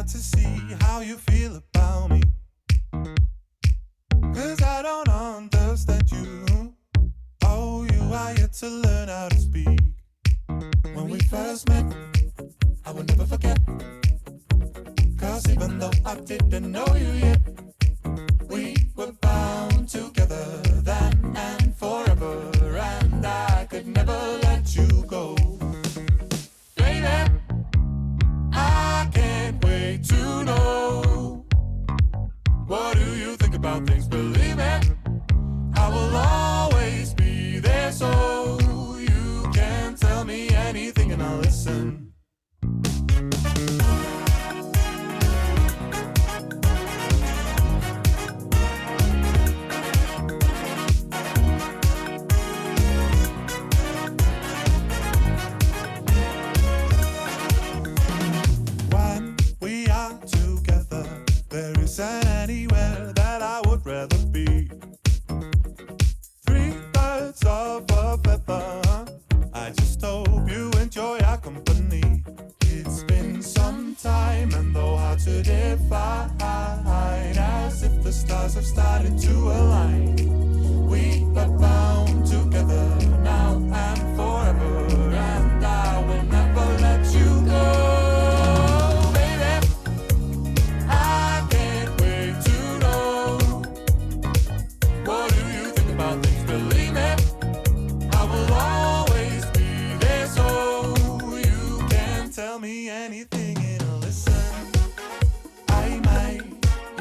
out to see how you feel about me. 'Cause I don't understand you. Oh, you are yet to learn how to speak. When we first met, I will never forget. 'Cause even though I didn't know you yet, we were bound together then and forever. And I could never let you go. Baby, I can't wait to know. What do you think about things? Believe me, I will always be there, so you can tell me anything and I'll listen. When we are together, there isn't anywhere that I would rather be. 3/3 of a feather. I just hope you enjoy our company. It's been some time and though hard to define, as if the stars have started to align. We are bound together now and forever, and I will never let you go. Baby, I can't wait to know. What do you think about things? Believe me, I will always be there, so you can tell me anything and I'll listen. I might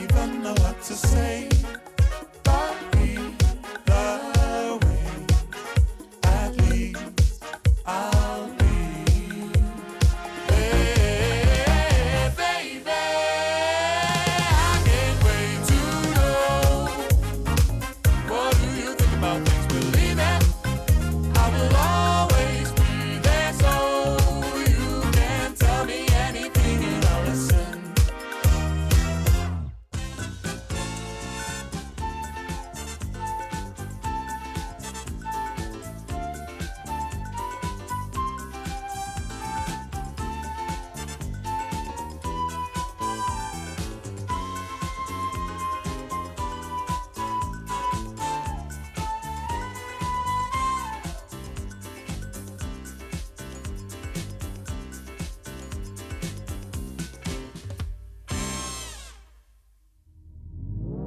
even know what to say, but either way, at least I'll be there. Baby, I can't wait to know. What do you think about things? Believe me, I will always be there, so you can tell me anything and I'll listen.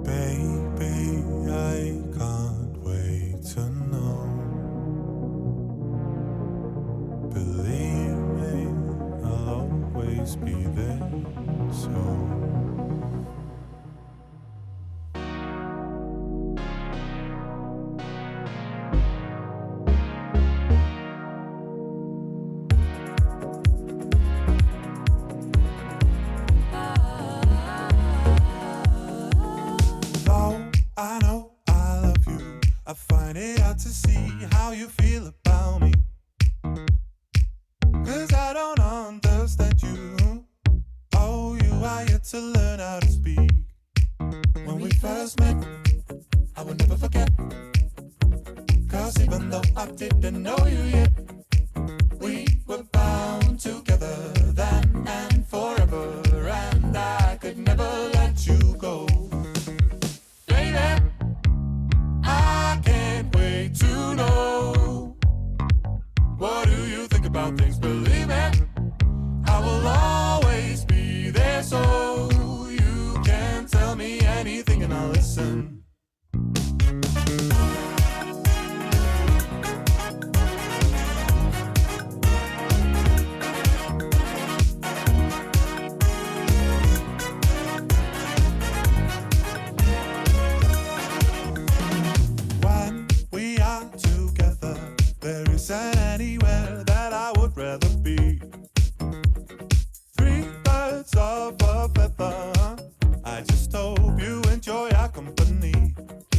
Baby, I can't wait to know. Believe me, I'll always be there, so though I know I love you, I find it hard to see how you feel about me. 'Cause I don't understand you. Oh, you are yet to learn how to speak. When we first met, I will never forget. 'Cause even though I didn't know you yet, we were bound together then and forever. And I could never let you go. Baby, I can't wait to know. What do you think about things? Believe me, I will always be there, so you can tell me anything and I'll listen. When we are together, there isn't anywhere that I would rather be. 3/3 of a feather. I just hope you enjoy our company.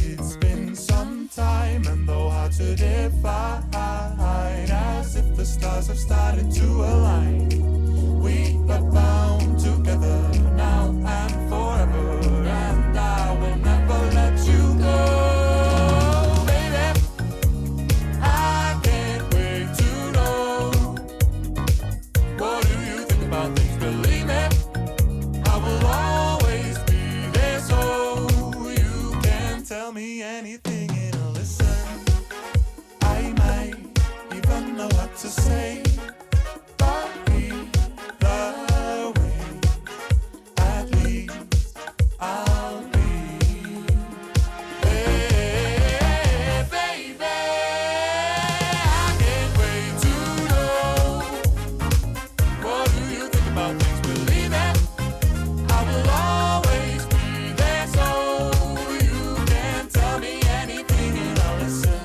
It's been some time and though hard to define, as if the stars have started to align. We are bound together now and forever, and I will never let you go. Baby, I can't wait to know. What do you think about things? Believe me, I to say, but either way, at least I'll be there, baby. I can't wait to know. What do you think about things? Believe it, I will always be there, so you can tell me anything and I'll listen.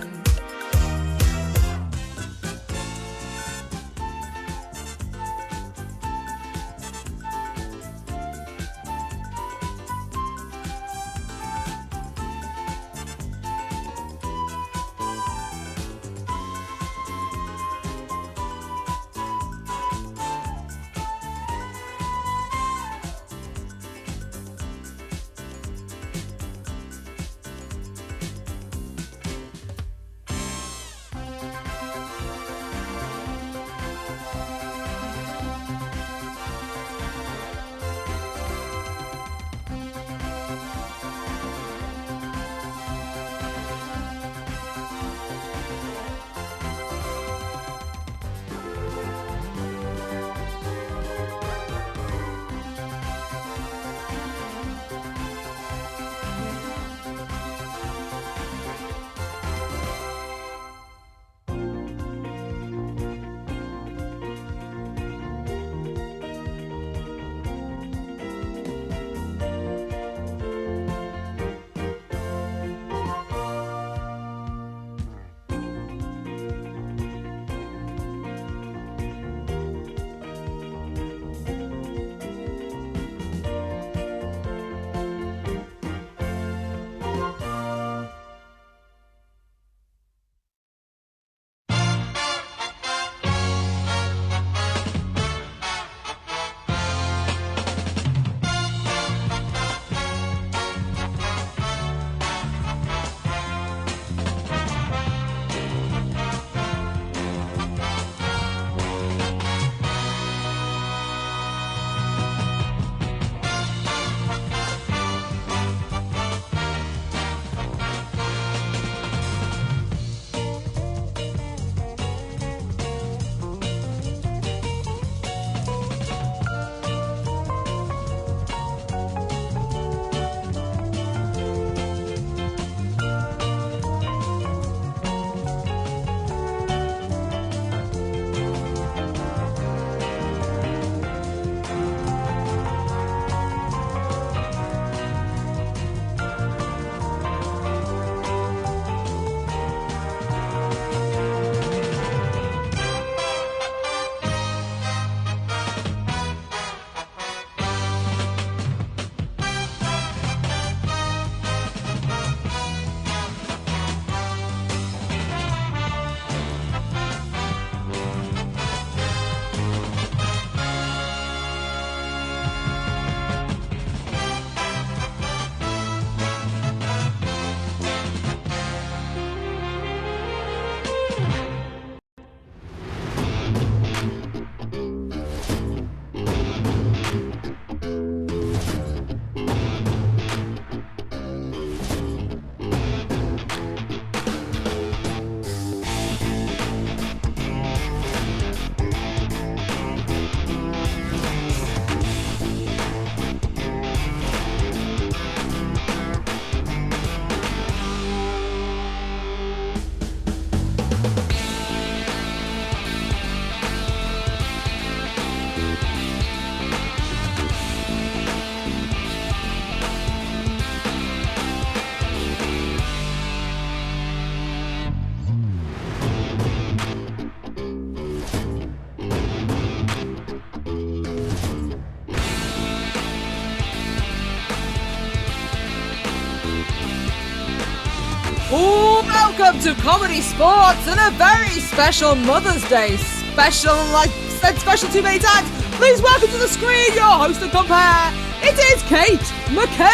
Welcome to ComedySportz and a very special Mother's Day special, like said special too many times. Please welcome to the screen your host and compare. It is Kate McKay.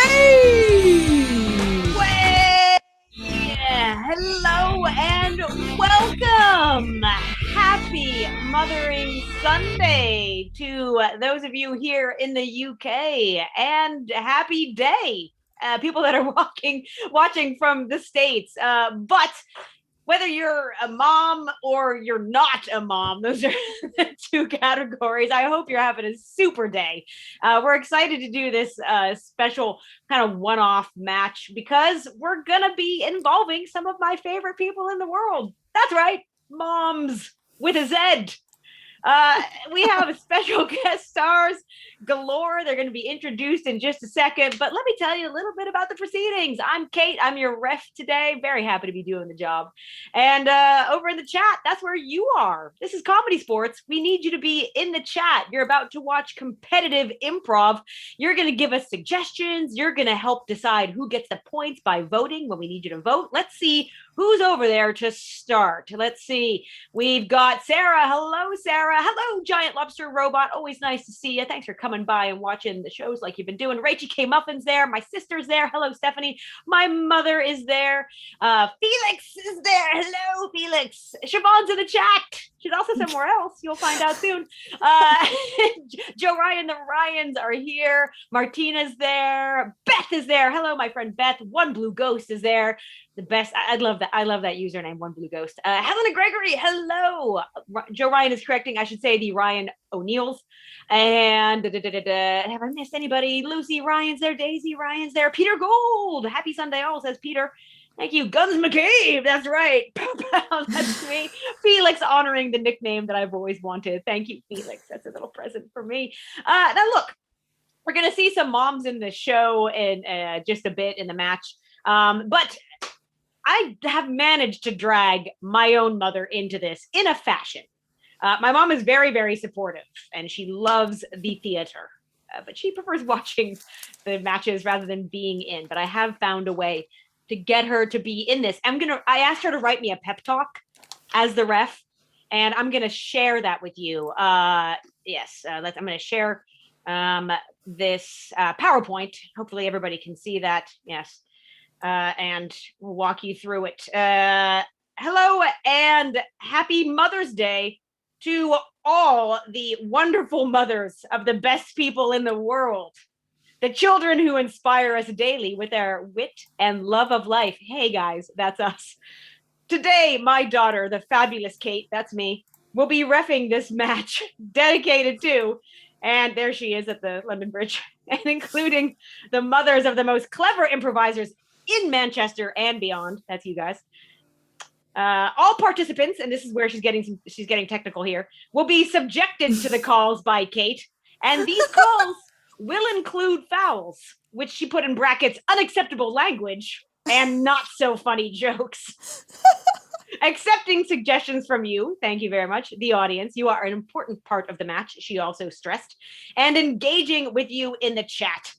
Yeah, hello and welcome. Happy Mothering Sunday to those of you here in the UK, and happy day, people that are watching from the States. But whether you're a mom or you're not a mom, those are the two categories. I hope you're having a super day. We're excited to do this special kind of one-off match because we're going to be involving some of my favorite people in the world. That's right, moms with a Z. We have special guest stars galore. They're going to be introduced in just a second, but let me tell you a little bit about the proceedings. I'm Kate. I'm your ref today. Very happy to be doing the job. And over in the chat, that's where you are. This is ComedySportz. We need you to be in the chat. You're about to watch competitive improv. You're going to give us suggestions. You're going to help decide who gets the points by voting when we need you to vote. Let's see who's over there to start. Let's see. We've got Sarah. Hello, Sarah. Hello, Giant Lobster Robot. Always nice to see you. Thanks for coming by and watching the shows like you've been doing. Rachel K. Muffin's there. My sister's there. Hello, Stephanie. My mother is there. Felix is there. Hello, Felix. Siobhan's in the chat. She's also somewhere else. You'll find out soon. Joe Ryan, the Ryans are here. Martina's there. Beth is there. Hello, my friend Beth. One Blue Ghost is there. The best. I love that. I love that username, One Blue Ghost. Helena Gregory. Hello. Joe Ryan is correcting. I should say the Ryan O'Neills. And have I missed anybody? Lucy Ryan's there. Daisy Ryan's there. Peter Gold. Happy Sunday all, says Peter. Thank you. Guns McCabe. That's right. That's me. Felix honoring the nickname that I've always wanted. Thank you, Felix. That's a little present for me. Now, look, we're going to see some moms in the show in just a bit in the match. But I have managed to drag my own mother into this in a fashion. My mom is very, very supportive, and she loves the theater. But she prefers watching the matches rather than being in. But I have found a way to get her to be in this. I asked her to write me a pep talk as the ref, and I'm gonna share that with you. I'm gonna share this PowerPoint. Hopefully everybody can see that. Yes, and we'll walk you through it. Hello and happy Mother's Day to all the wonderful mothers of the best people in the world. The children who inspire us daily with their wit and love of life. Hey guys, that's us. Today, my daughter, the fabulous Kate, that's me, will be reffing this match dedicated to, and there she is at the London Bridge, and including the mothers of the most clever improvisers in Manchester and beyond. That's you guys. All participants, and this is where she's getting technical here, will be subjected to the calls by Kate, and these calls will include fouls, which she put in brackets, unacceptable language and not so funny jokes. Accepting suggestions from you, thank you very much, the audience. You are an important part of the match, she also stressed, and engaging with you in the chat.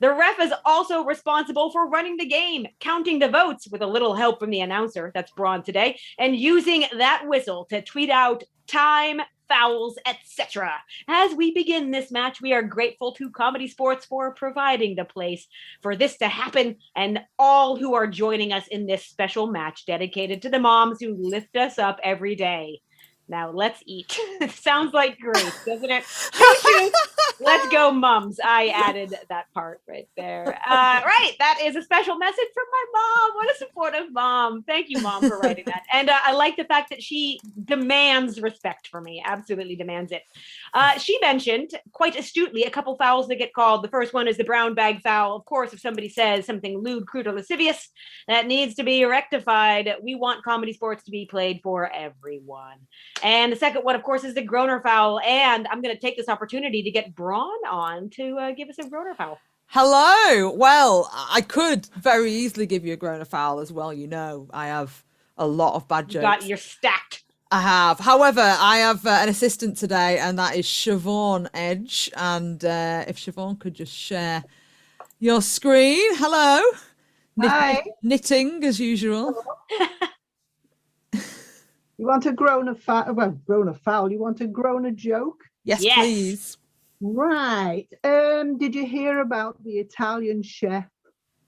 The ref is also responsible for running the game, counting the votes with a little help from the announcer, that's Braun today, and using that whistle to tweet out time, fouls, etc. As we begin this match, we are grateful to ComedySportz for providing the place for this to happen and all who are joining us in this special match dedicated to the moms who lift us up every day. Now let's eat. Sounds like grace, doesn't it? Choo-choo. Let's go, mums. I added that part right there. Right, that is a special message from my mom. What a supportive mom. Thank you, Mom, for writing that. And I like the fact that she demands respect for me. Absolutely demands it. She mentioned quite astutely a couple fouls that get called. The first one is the brown bag foul. Of course, if somebody says something lewd, crude, or lascivious, that needs to be rectified. We want ComedySportz to be played for everyone. And the second one, of course, is the Groner foul. And I'm going to take this opportunity to get Braun on to give us a Groner foul. Hello. Well, I could very easily give you a Groner foul as well. You know, I have a lot of bad jokes. You're stacked. I have. However, I have an assistant today, and that is Siobhan Edge. And if Siobhan could just share your screen. Hello. Hi. Knitting as usual. You want a Groner foul? Well, Groner foul. You want a Groner joke? Yes, please. Right. Did you hear about the Italian chef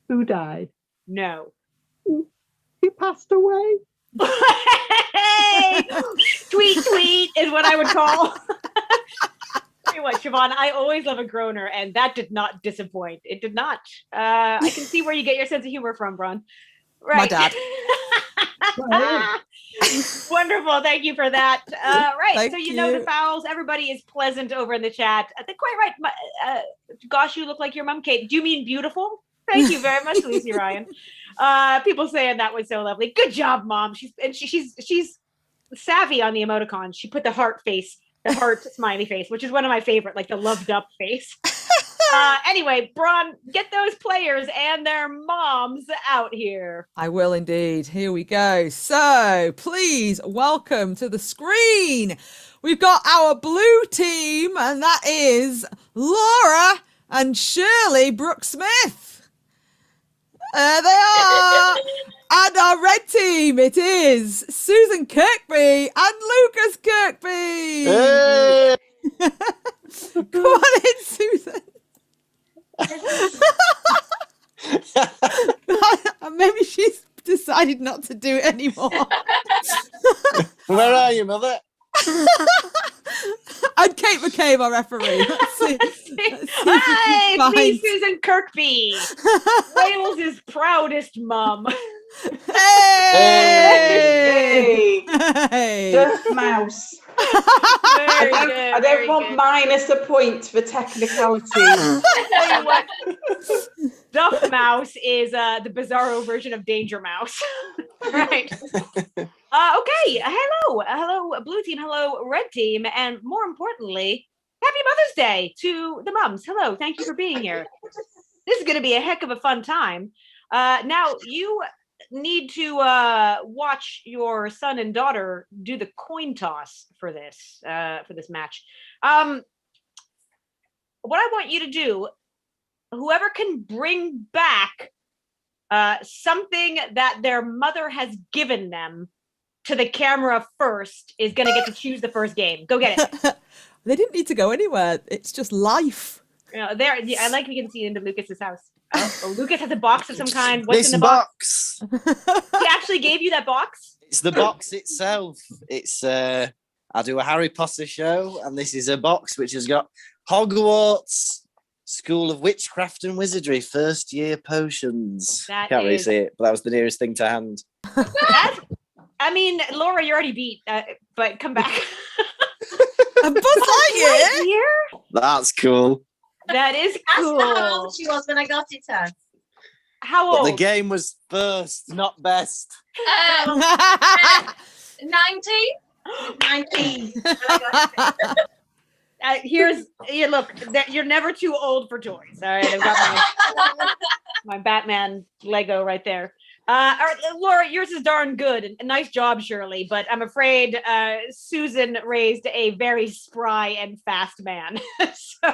who died? No. He passed away. Hey! Tweet is what I would call. Tell you what, Siobhan, I always love a Groner, and that did not disappoint. It did not. I can see where you get your sense of humor from, Braun. My dad. Wonderful. Thank you for that. Right. Thank so you know you. the fouls. Everybody is pleasant over in the chat. I think quite right. Gosh, you look like your mom, Kate. Do you mean beautiful? Thank you very much, Lucy Ryan. People saying that was so lovely. Good job, Mom. She's savvy on the emoticons. She put the heart face, the heart smiley face, which is one of my favorite, like the loved up face. Anyway, Braun, get those players and their moms out here. I will indeed. Here we go. So please welcome to the screen. We've got our blue team, and that is Laura and Shirley Brooks-Smith. There they are. And our red team, it is Susan Kirkby and Lucas Kirkby. Hey! Come on in, Susan. Maybe she's decided not to do it anymore. Where are you, mother? And Kate McCabe, our referee. Let's see Hi, it's me, Susan Kirkby, Wales' proudest mum. Hey! Hey! Duff mouse. I don't want minus a point for technicality. Tell you what, Duff Mouse is the bizarro version of Danger Mouse. Right. Okay. Hello, blue team. Hello, red team. And more importantly, happy Mother's Day to the mums. Hello. Thank you for being here. This is going to be a heck of a fun time. Now, you need to watch your son and daughter do the coin toss for this match. What I want you to do, whoever can bring back something that their mother has given them to the camera first is going to get to choose the first game. Go get it. They didn't need to go anywhere. It's just life. You know, I like we can see into Lucas's house. Oh, Lucas has a box of some kind. What's This in the box. He actually gave you that box? It's the box itself. It's I do a Harry Potter show, and this is a box which has got Hogwarts School of Witchcraft and Wizardry first year potions. Can't really see it, but that was the nearest thing to hand. I mean, Laura, you already beat, but come back. A Buzz Lightyear? Here? That's cool. That is cool. That's how old she was when I got it her. How But old? the game was first, not best. 19? 19. Look, you're never too old for toys. All right, I've got my Batman Lego right there. All right, Laura, yours is darn good. And nice job, Shirley. But I'm afraid Susan raised a very spry and fast man. So,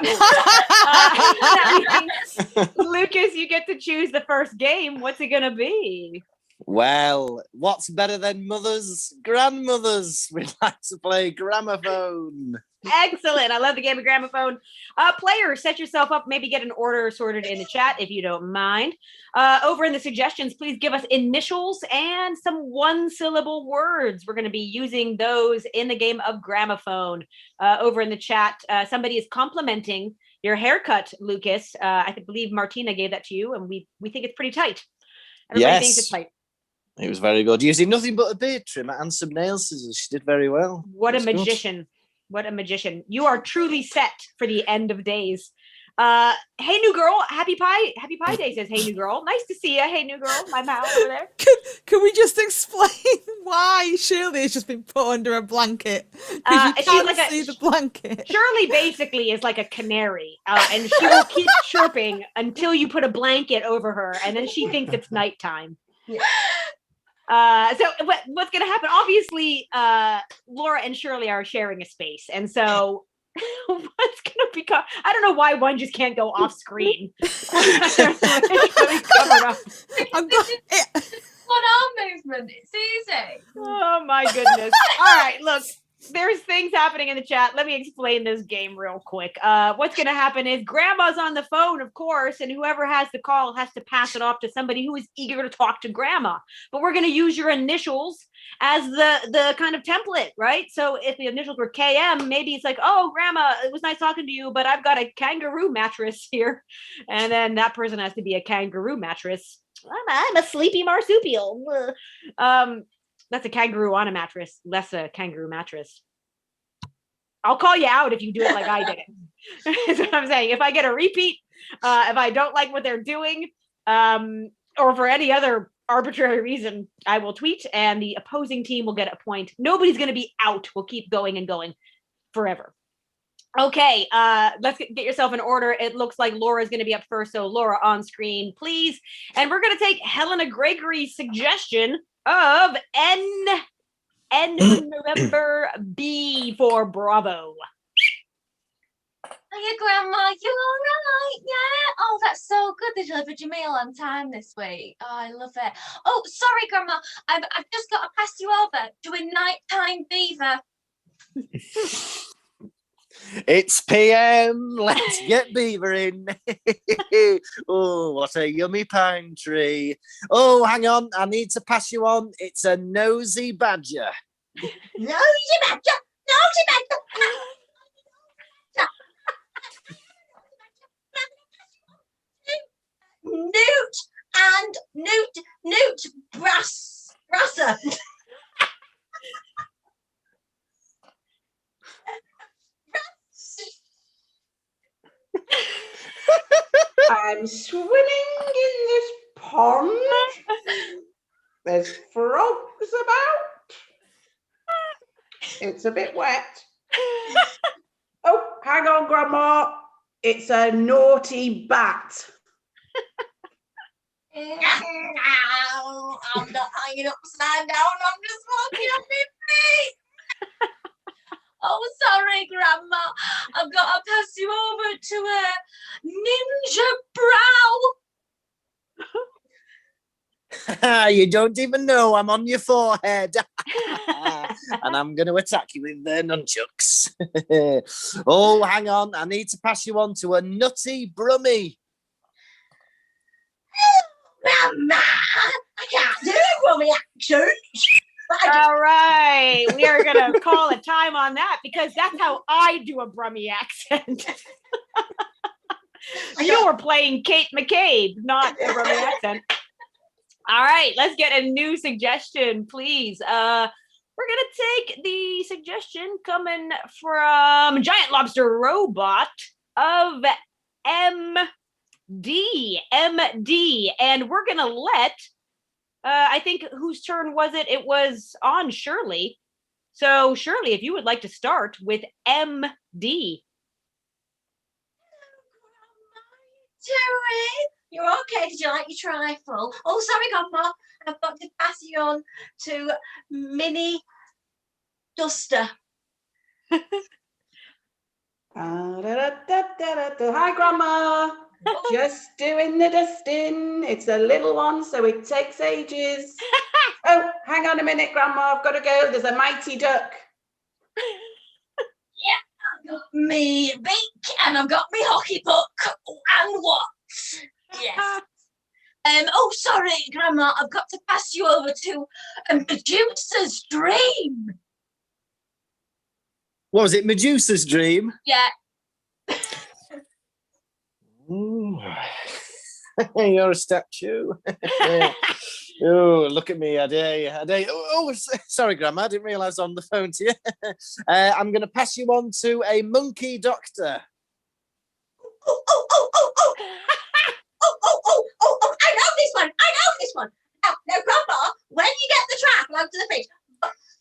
Lucas, you get to choose the first game. What's it going to be? Well, what's better than mothers? Grandmothers. We'd like to play gramophone. Excellent. I love the game of gramophone. Players, set yourself up. Maybe get an order sorted in the chat if you don't mind. Over in the suggestions, please give us initials and some one-syllable words. We're going to be using those in the game of gramophone. Over in the chat, somebody is complimenting your haircut, Lucas. I believe Martina gave that to you, and we think it's pretty tight. Everybody thinks it's tight. It was very good. Using nothing but a beard trimmer and some nail scissors. She did very well. What a magician. Good. What a magician. You are truly set for the end of days. Hey, new girl. Happy Pie Day, says Hey, new girl. Nice to see you. Hey, new girl. My pal over there. Can we just explain why Shirley has just been put under a blanket? Because you can't see the blanket. Shirley basically is like a canary, and she will keep chirping until you put a blanket over her, and then she thinks it's nighttime. So what's going to happen? Obviously, Laura and Shirley are sharing a space. And so what's going to become, I don't know why one just can't go off screen. It's really covered up. One arm movement. It's easy. Oh my goodness. All right, look. There's things happening in the chat. Let me explain this game real quick. What's going to happen is Grandma's on the phone, of course, and whoever has the call has to pass it off to somebody who is eager to talk to Grandma. But we're going to use your initials as the kind of template, right? So if the initials were KM, maybe it's like, oh, Grandma, it was nice talking to you, but I've got a kangaroo mattress here. And then that person has to be a kangaroo mattress. I'm a sleepy marsupial. That's a kangaroo on a mattress, less a kangaroo mattress. I'll call you out if you do it like I did it. That's what I'm saying. If I get a repeat, if I don't like what they're doing, or for any other arbitrary reason, I will tweet and the opposing team will get a point. Nobody's going to be out. We'll keep going and going forever. Okay, let's get yourself in order. It looks like Laura's going to be up first. So Laura on screen, please. And we're going to take Helena Gregory's suggestion of N for November, B for Bravo. Hiya, Grandma. You all right? Yeah. Oh, that's so good. They delivered your meal on time this week. Oh, I love it. Oh, sorry, Grandma. I've just got to pass you over to a nighttime beaver. It's PM. Let's get beaver in. Oh, what a yummy pine tree. Oh, hang on. I need to pass you on. It's a nosy badger. Nosy badger. Nosy badger. Newt Brasser. I'm swimming in this pond. There's frogs about. It's a bit wet. Oh, hang on, Grandma. It's a naughty bat. I'm not hanging upside down. I'm just walking on my feet. Oh, sorry, Grandma. I've got to pass you over to a ninja brow. You don't even know I'm on your forehead. And I'm going to attack you with the nunchucks. Oh, hang on. I need to pass you on to a nutty brummy. Grandma, I can't do a rummy action. All right, we are going to call a time on that because that's how I do a Brummy accent. You were playing Kate McCabe, not a Brummy accent. All right, let's get a new suggestion, please. We're going to take the suggestion coming from Giant Lobster Robot of MD, and we're going to let I think whose turn was it? It was on Shirley. So Shirley, if you would like to start with MD. You're okay. Did you like your trifle? Oh, sorry, Grandma. I've got to pass you on to Mini Duster. Hi, Grandma. Just doing the dusting. It's a little one, so it takes ages. Oh, hang on a minute, Grandma. I've got to go. There's a mighty duck. Yeah, I've got me beak and I've got me hockey puck. And what? Yes. Oh, sorry, Grandma. I've got to pass you over to a Medusa's dream. What was it? Medusa's dream? Yeah. Ooh. You're a statue. Oh, look at me. I dare you. Oh, sorry, Grandma. I didn't realise I was on the phone to you. I'm going to pass you on to a monkey doctor. Oh, I know this one. Now, Grandma, when you get the trap onto the fish,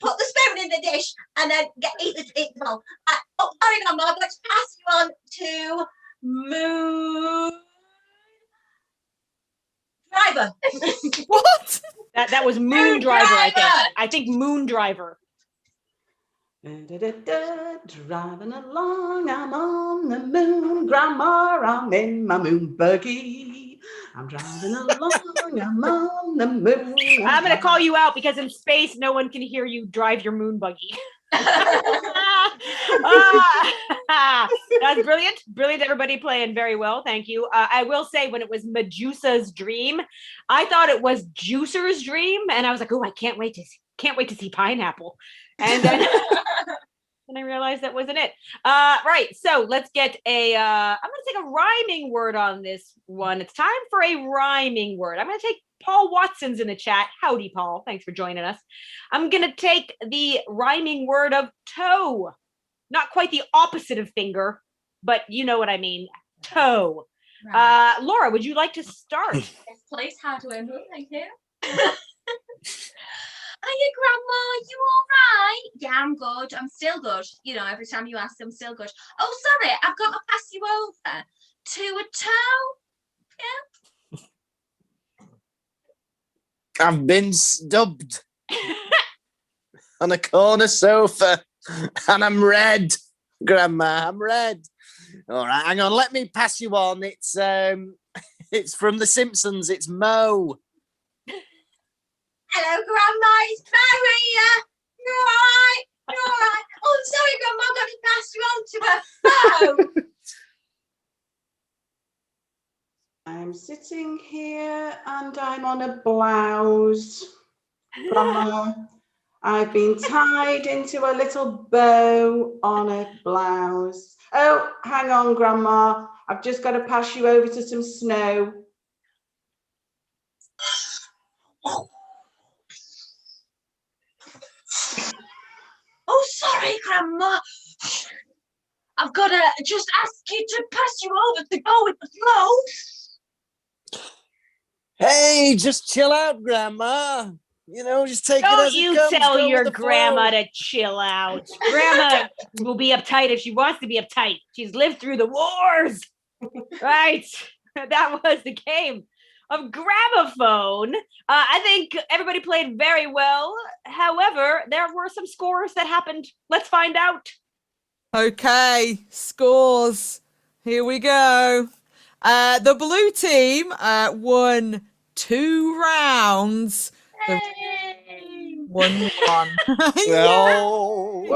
put the spoon in the dish and then eat the bowl. Sorry, Grandma, I'm going to pass you on to Moon Driver. What? That was Moon Driver, I think. I think Moon Driver. Driving along, I'm on the moon, Grandma, I'm in my moon buggy. I'm driving along, I'm on the moon. I'm going to call you out because in space, no one can hear you drive your moon buggy. That's brilliant. Brilliant, everybody playing very well. Thank you. I will say when it was Medusa's dream, I thought it was Juicer's dream. And I was like, oh, I can't wait to see pineapple. And then And I realized that wasn't it. Right. So let's get I'm going to take a rhyming word on this one. It's time for a rhyming word. I'm going to take Paul Watson's in the chat. Howdy, Paul. Thanks for joining us. I'm going to take the rhyming word of toe. Not quite the opposite of finger, but you know what I mean. Toe. Right. Laura, would you like to start? Yes, please. How do I move? Thank you. Hiya, Grandma. You all right? Yeah, I'm good. I'm still good. You know, every time you ask, I'm still good. Oh, sorry. I've got to pass you over to a toe. Yeah. I've been stubbed on a corner sofa and I'm red, Grandma. I'm red. All right, hang on. Let me pass you on. It's from The Simpsons. It's Mo. Hello, Grandma. It's Mo here. You all right? You all right? Oh, I'm sorry, Grandma. I've got to pass you on to a phone. I'm sitting here and I'm on a blouse. Grandma, I've been tied into a little bow on a blouse. Oh, hang on, Grandma. I've just got to pass you over to some snow. Oh, sorry, Grandma. I've got to just ask you to pass you over to go with the flow. Hey, just chill out, Grandma. You know, just take it Don't as it you comes. tell Go with your the grandma flow. to chill out. Grandma will be uptight if she wants to be uptight. She's lived through the wars. Right. That was the game of gramophone. I think everybody played very well. However, there were some scores that happened. Let's find out. Okay, scores. Here we go. The blue team won 2 rounds. The Hey. 1-1. No.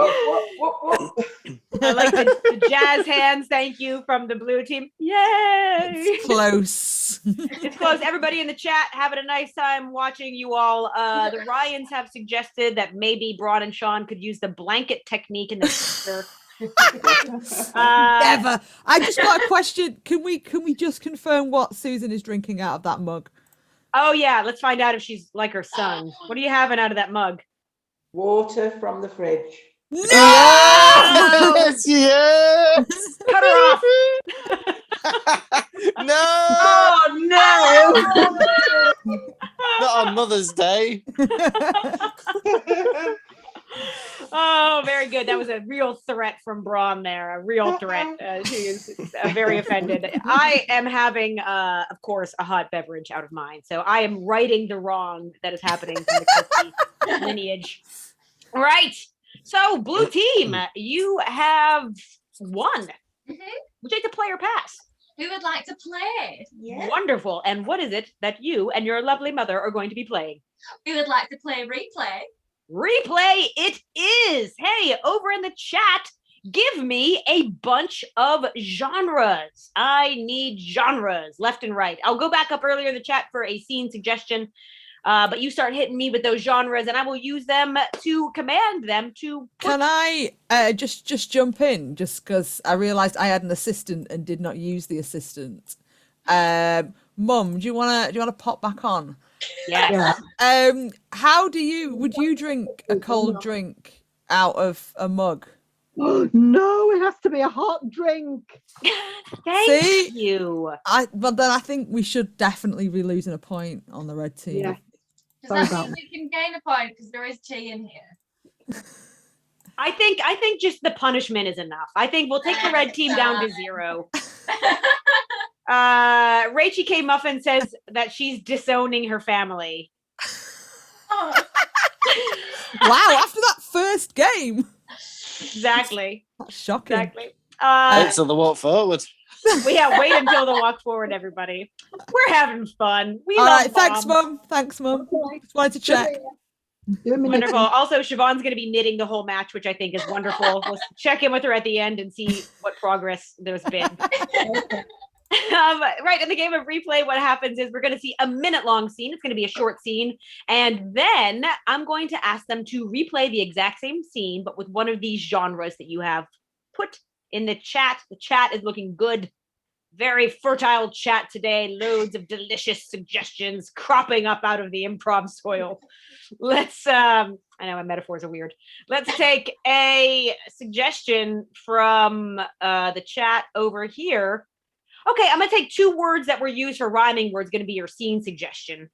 I like the jazz hands. Thank you from the blue team. Yay! It's close. It's close. Everybody in the chat having a nice time watching you all. The Ryans have suggested that maybe Braun and Sean could use the blanket technique in the future. Never. I just got a question. Can we just confirm what Susan is drinking out of that mug? Oh yeah, let's find out if she's like her son. What are you having out of that mug? Water from the fridge. No! Yes, yes. Cut her off. No, Oh, no! not on Mother's Day. Oh, very good. That was a real threat from Braun there. A real threat. She is very offended. I am having, of course, a hot beverage out of mine. So I am righting the wrong that is happening from the Kirsty lineage. Right. So, blue team, you have won. Mhm. Would you like to play or pass? Who would like to play? Yeah. Wonderful. And what is it that you and your lovely mother are going to be playing? Who would like to play replay? Replay it is. Hey, over in the chat, give me a bunch of genres. I need genres left and right. I'll go back up earlier in the chat for a scene suggestion, but you start hitting me with those genres and I will use them to command them to. Can I just jump in just because I realised I had an assistant and did not use the assistant. Mum, do you wanna pop back on? Yes. How would you drink a cold drink out of a mug? No, it has to be a hot drink. Thank you. But then I think we should definitely be losing a point on the red team. Yeah. Does Sorry that about mean we can gain a point because there is tea in here? I think just the punishment is enough. I think we'll take the red team down to 0. Rachie K. Muffin says that she's disowning her family. Oh, Wow, after that first game. Exactly. That's shocking. Exactly. Thanks for the walk forward. Wait until the walk forward, everybody. We're having fun. We All love right, thanks, Mom. Mum. Thanks, Mum. Just wanted to check. Wonderful. Also, Siobhan's going to be knitting the whole match, which I think is wonderful. We'll check in with her at the end and see what progress there's been. Right, in the game of replay, what happens is we're going to see a minute-long scene. It's going to be a short scene. And then I'm going to ask them to replay the exact same scene, but with one of these genres that you have put in the chat. The chat is looking good. Very fertile chat today. Loads of delicious suggestions cropping up out of the improv soil. Let's, I know my metaphors are weird. Let's take a suggestion from the chat over here. Okay, I'm going to take 2 words that were used for rhyming words, going to be your scene suggestion.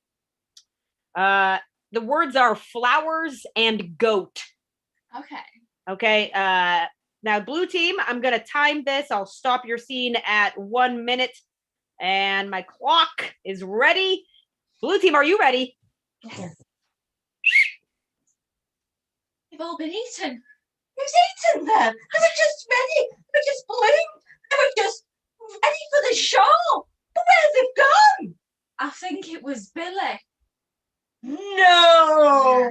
The words are flowers and goat. Okay, now blue team, I'm going to time this. I'll stop your scene at 1 minute. And my clock is ready. Blue team, are you ready? Yes. They've all been eaten. Who's eaten them? They were just ready. They were just bloomed. They were just ready for the show. But where have they gone? I think it was Billy. No.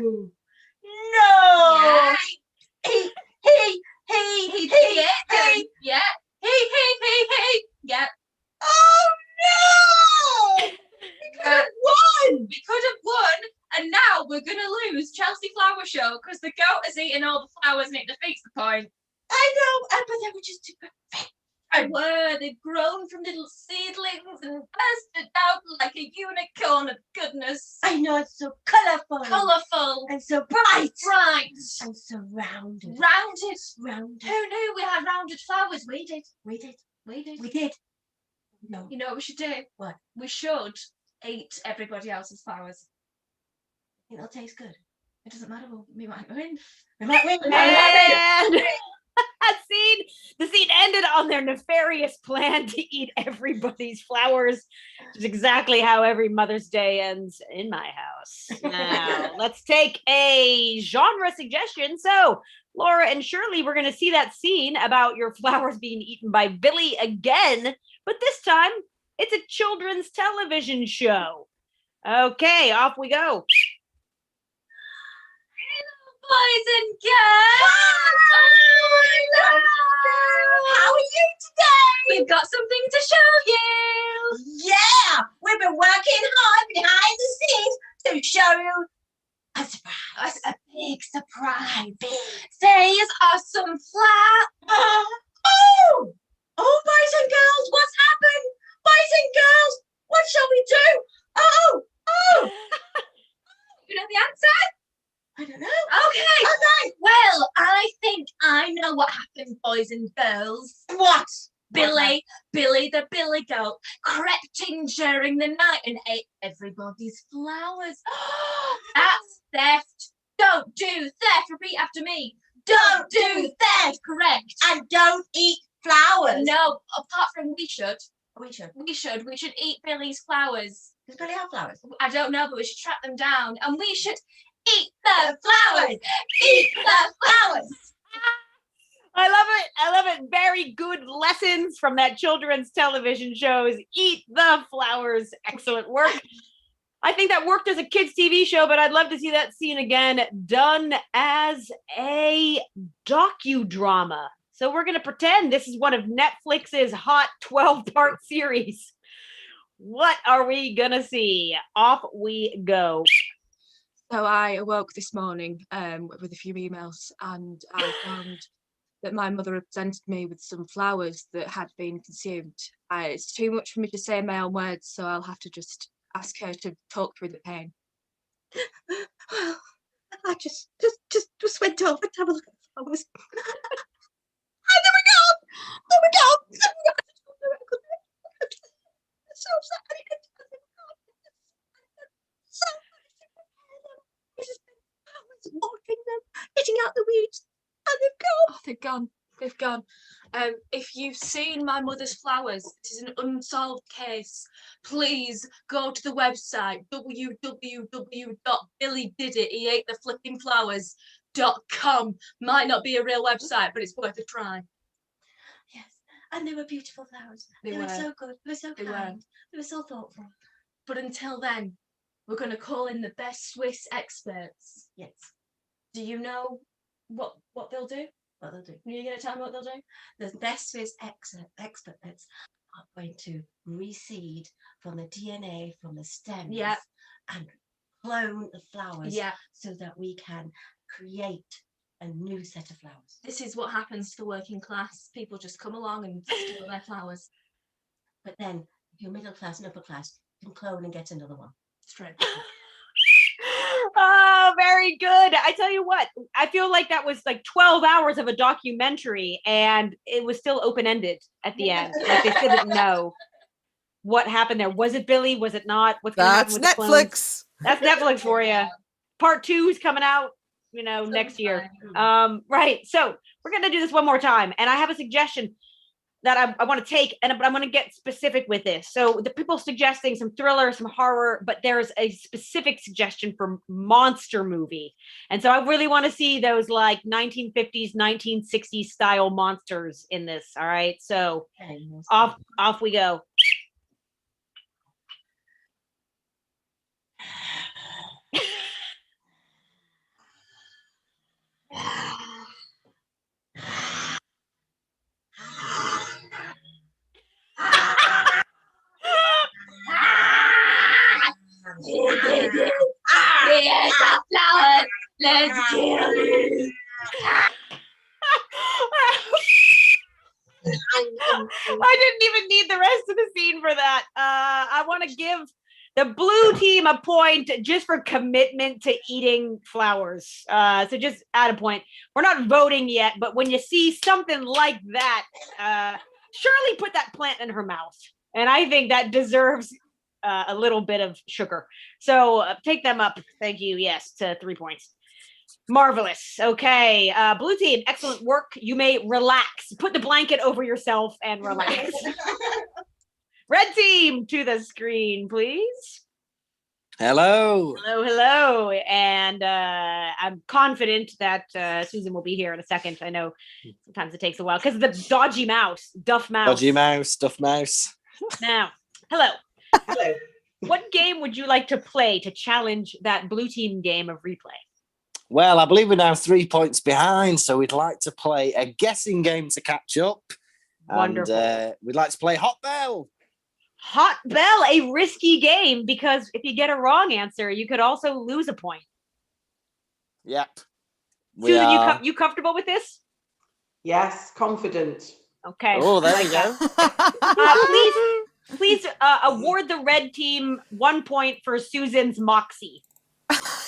No. Yeah. He. He did it. Yeah. He. Yeah. Oh no! We could have won. We could have won, and now we're gonna lose Chelsea Flower Show because the goat has eaten all the flowers and it defeats the point. I know, but they were just too perfect. They've grown from little seedlings and bursted out like a unicorn of goodness. I know, it's so colourful. Colourful. And so bright. Bright. And so rounded. Rounded. Who knew we had rounded flowers? We did. We did. No. You know what we should do? What? We should eat everybody else's flowers. It'll taste good. It doesn't matter. We might win. We might win. And the scene ended on their nefarious plan to eat everybody's flowers, which is exactly how every Mother's Day ends in my house. Now, let's take a genre suggestion. So, Laura and Shirley, we're going to see that scene about your flowers being eaten by Billy again, but this time it's a children's television show. Okay, off we go. Boys and girls! How are you today? We've got something to show you! Yeah! We've been working hard behind the scenes to show you a surprise. A big surprise. Big. These are some Oh, boys and girls, what's happened? Boys and girls, what shall we do? Oh! You know the answer? I don't know. Okay. Well, I think I know what happened, boys and girls. What? Billy the billy goat crept in during the night and ate everybody's flowers. That's theft. Don't do theft. Repeat after me. Don't do theft. Correct. And don't eat flowers. No, apart from we should. We should. We should eat Billy's flowers. Does Billy have flowers? I don't know, but we should track them down. And we should eat the flowers. Eat the flowers. I love it. Very good lessons from that children's television shows. Eat the flowers. Excellent work. I think that worked as a kids' TV show, but I'd love to see that scene again done as a docudrama. So we're going to pretend this is one of Netflix's hot 12-part series. What are we going to see? Off we go. So I awoke this morning with a few emails, and I found that my mother had presented me with some flowers that had been consumed. It's too much for me to say in my own words, so I'll have to just ask her to talk through the pain. Well, I just went over to have a look at the flowers. And there we go. So sad. Watering them, getting out the weeds, and they've gone. Oh, they've gone. If you've seen my mother's flowers, this is an unsolved case. Please go to the website www.billydidit.com. Might not be a real website, but it's worth a try. Yes, and they were beautiful flowers. They were were. so good. They were so They kind. were. They were so thoughtful. But until then, we're going to call in the best Swiss experts. Yes. Do you know what they'll do? What they'll do. Are you going to tell me what they'll do? The best Swiss experts are going to reseed from the DNA from the stems and clone the flowers so that we can create a new set of flowers. This is what happens to the working class. People just come along and steal their flowers. But then if you're middle class and upper class, you can clone and get another one. Straight. Oh, very good. I tell you what, I feel like that was like 12 hours of a documentary and it was still open-ended at the end. Like they still didn't know what happened there. Was it Billy? Was it not? What's going to happen with the clones? Netflix. That's Netflix for you. Part 2 is coming out, next year. Right. So we're going to do this one more time. And I have a suggestion that I want to take, but I'm going to get specific with this. So the people suggesting some thriller, some horror, but there's a specific suggestion for monster movie. And so I really want to see those like 1950s, 1960s style monsters in this. All right. So off we go. Here's the flowers. Let's do it. I didn't even need the rest of the scene for that. I want to give the blue team a point just for commitment to eating flowers. So just add a point. We're not voting yet, but when you see something like that, Shirley put that plant in her mouth. And I think that deserves a little bit of sugar. So take them up. Thank you. Yes, to 3 points. Marvelous. Okay. Blue team, excellent work. You may relax. Put the blanket over yourself and relax. Red team, to the screen, please. Hello. Hello. And I'm confident that Susan will be here in a second. I know sometimes it takes a while because of the dodgy mouse, Duff Mouse. Dodgy mouse, Duff Mouse. Now, hello. Hello. What game would you like to play to challenge that blue team game of replay? Well, I believe we're now 3 points behind, so we'd like to play a guessing game to catch up. Wonderful. And we'd like to play Hot Bell. Hot Bell, a risky game, because if you get a wrong answer, you could also lose a point. Yep. Susan, you comfortable with this? Yes, confident. Okay. Oh, there you go. Please award the red team 1 point for Susan's moxie.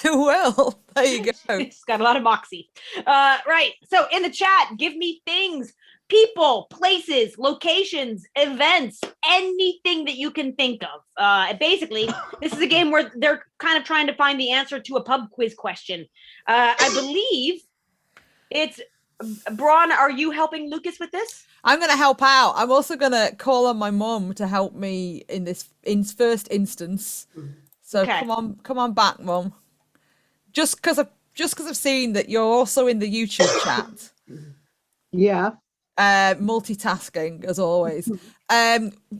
Well, there you go. She's got a lot of moxie. Right. So in the chat, give me things, people, places, locations, events, anything that you can think of. Basically, this is a game where they're kind of trying to find the answer to a pub quiz question. I believe it's Braun. Are you helping Lucas with this? I'm going to help out. I'm also going to call on my mum to help me in this first instance. So Okay. come on back, Mum. Just because I've seen that you're also in the YouTube chat. Yeah. Multitasking as always.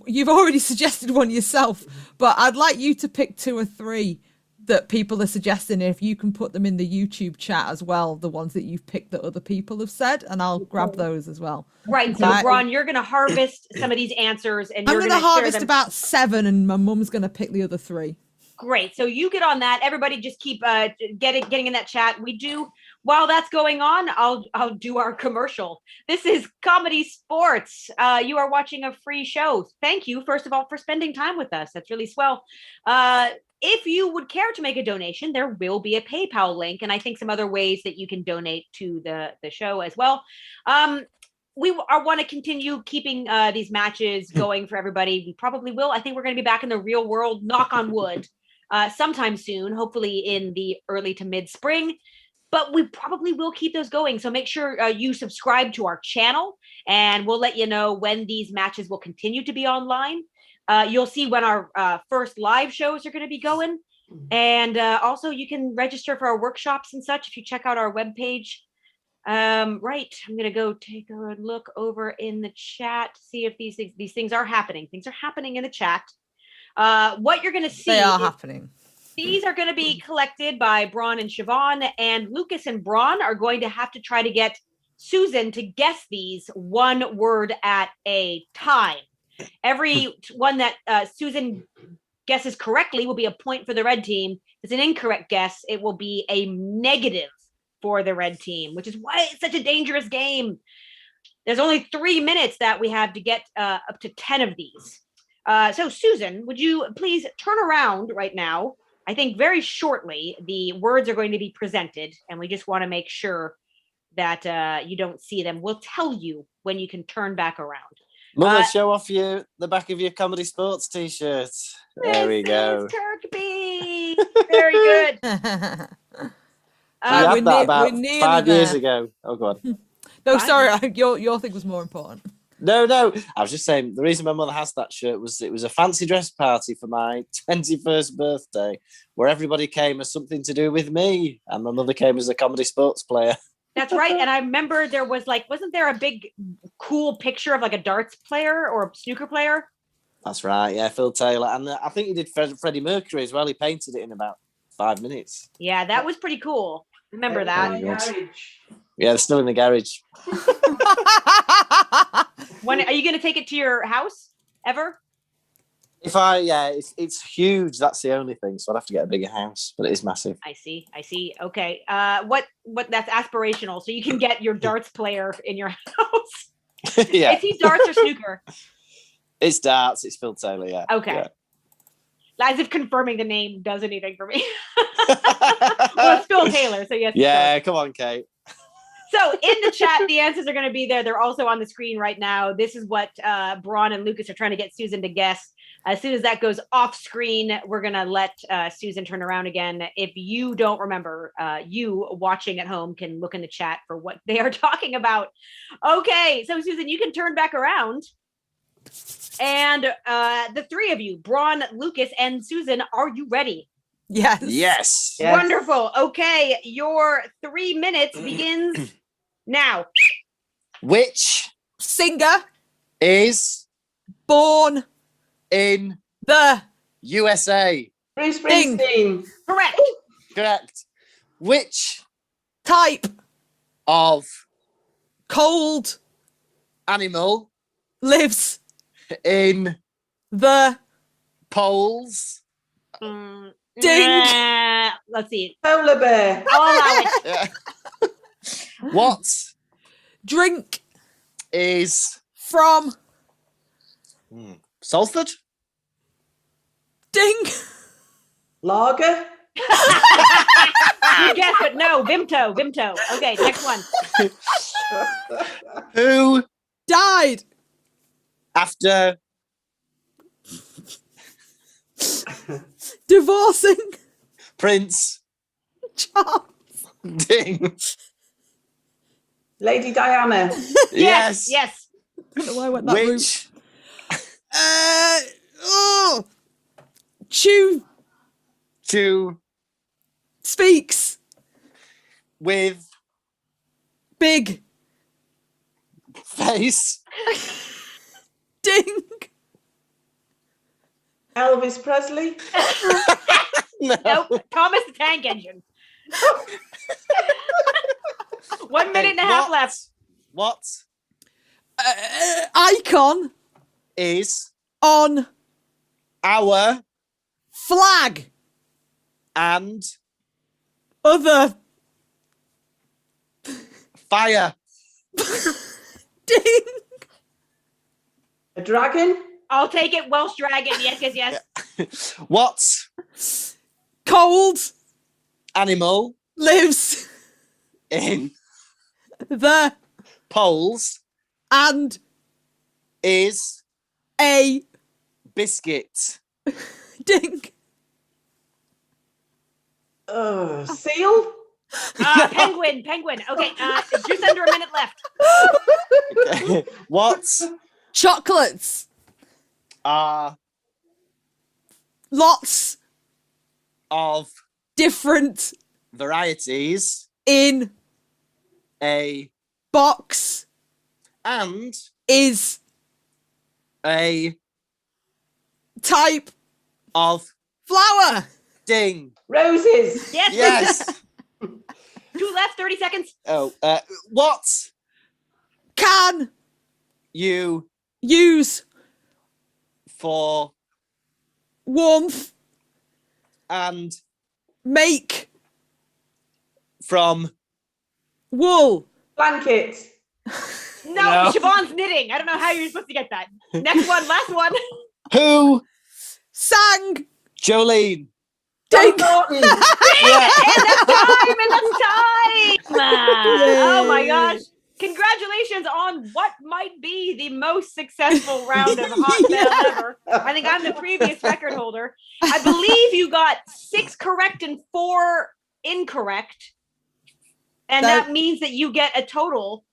You've already suggested one yourself, but I'd like you to pick 2 or 3 that people are suggesting. If you can put them in the YouTube chat as well, the ones that you've picked that other people have said, and I'll grab those as well. Right. So, Braun, you're going to harvest some of these answers, and I'm you're going going to to harvest share them. about 7, and my mum's going to pick the other 3. Great. So you get on that. Everybody just keep getting in that chat. We do. While that's going on, I'll do our commercial. This is ComedySportz. You are watching a free show. Thank you, first of all, for spending time with us. That's really swell. If you would care to make a donation, there will be a PayPal link, and I think some other ways that you can donate to the show as well. We want to continue keeping these matches going for everybody. We probably will. I think we're going to be back in the real world, knock on wood, sometime soon, hopefully in the early to mid spring. But we probably will keep those going. So make sure you subscribe to our channel, and we'll let you know when these matches will continue to be online. You'll see when our first live shows are going to be going. And also you can register for our workshops and such if you check out our webpage. Right. I'm going to go take a look over in the chat, see if these things are happening. Things are happening in the chat. What you're going to see. They are happening. These are going to be collected by Braun and Siobhan, and Lucas and Braun are going to have to try to get Susan to guess these one word at a time. Every one that Susan guesses correctly will be a point for the red team. If it's an incorrect guess, it will be a negative for the red team, which is why it's such a dangerous game. There's only 3 minutes that we have to get up to 10 of these. So Susan, would you please turn around right now? I think very shortly the words are going to be presented, and we just want to make sure that you don't see them. We'll tell you when you can turn back around. Mother, show off the back of your ComedySportz t-shirt. There we go. Kirkby. Very good. We had that about 5 years ago. Oh, God. No, sorry, your thing was more important. No. I was just saying, the reason my mother has that shirt was it was a fancy dress party for my 21st birthday where everybody came as something to do with me. And my mother came as a ComedySportz player. That's right. And I remember there was wasn't there a big cool picture of a darts player or a snooker player? That's right. Yeah, Phil Taylor. And I think he did Freddie Mercury as well. He painted it in about 5 minutes. Yeah, that was pretty cool. Remember that? Yeah, they're still in the garage. When are you going to take it to your house ever? It's huge. That's the only thing. So I'd have to get a bigger house, but it is massive. I see. Okay. What that's aspirational. So you can get your darts player in your house. Yeah. Is he darts or snooker? It's darts. It's Phil Taylor. Yeah. Okay. Yeah. As if confirming the name does anything for me. Well, it's Phil Taylor. So yes. Yeah. Come on, Kate. So in the chat, the answers are going to be there. They're also on the screen right now. This is what Braun and Lucas are trying to get Susan to guess. As soon as that goes off screen, we're going to let Susan turn around again. If you don't remember, you watching at home can look in the chat for what they are talking about. Okay, so Susan, you can turn back around. And the three of you, Braun, Lucas, and Susan, are you ready? Yes. Wonderful. Okay, your 3 minutes begins now. Which singer is born in the USA? Bruce Springsteen. Correct. Which type of cold animal lives in the poles? Ding. Let's see. Polar bear. I'll allow it. Yeah. What drink is from Salford? Ding. Lager. You guess, but no. Vimto. Okay, next one. Who died after divorcing Prince Charles? Ding. Lady Diana. Yes. Yes. I don't know why I went that route. Chew speaks with big face. Ding. Elvis Presley. No. Nope. Thomas the Tank Engine. 1 minute and a half left. What icon is on our flag and other fire? Ding. A dragon. I'll take it. Welsh dragon. Yes. What cold animal lives in the poles and is a biscuit? Ding. Seal. Penguin. Okay, just under a minute left. What chocolates are lots of different varieties in a box and is a type of flower? Ding. Roses. Yes. 2 left. 30 seconds. Oh, what Can you use for Warmth. and Make. from Wool. Blanket. No, Siobhan's knitting. I don't know how you're supposed to get that. Next one, last one. who Sang. Jolene. Dink. Yeah. And that's time. Oh my gosh. Congratulations on what might be the most successful round of Hot Bell ever. I think I'm the previous record holder. I believe you got 6 correct and 4 incorrect. And that means that you get a total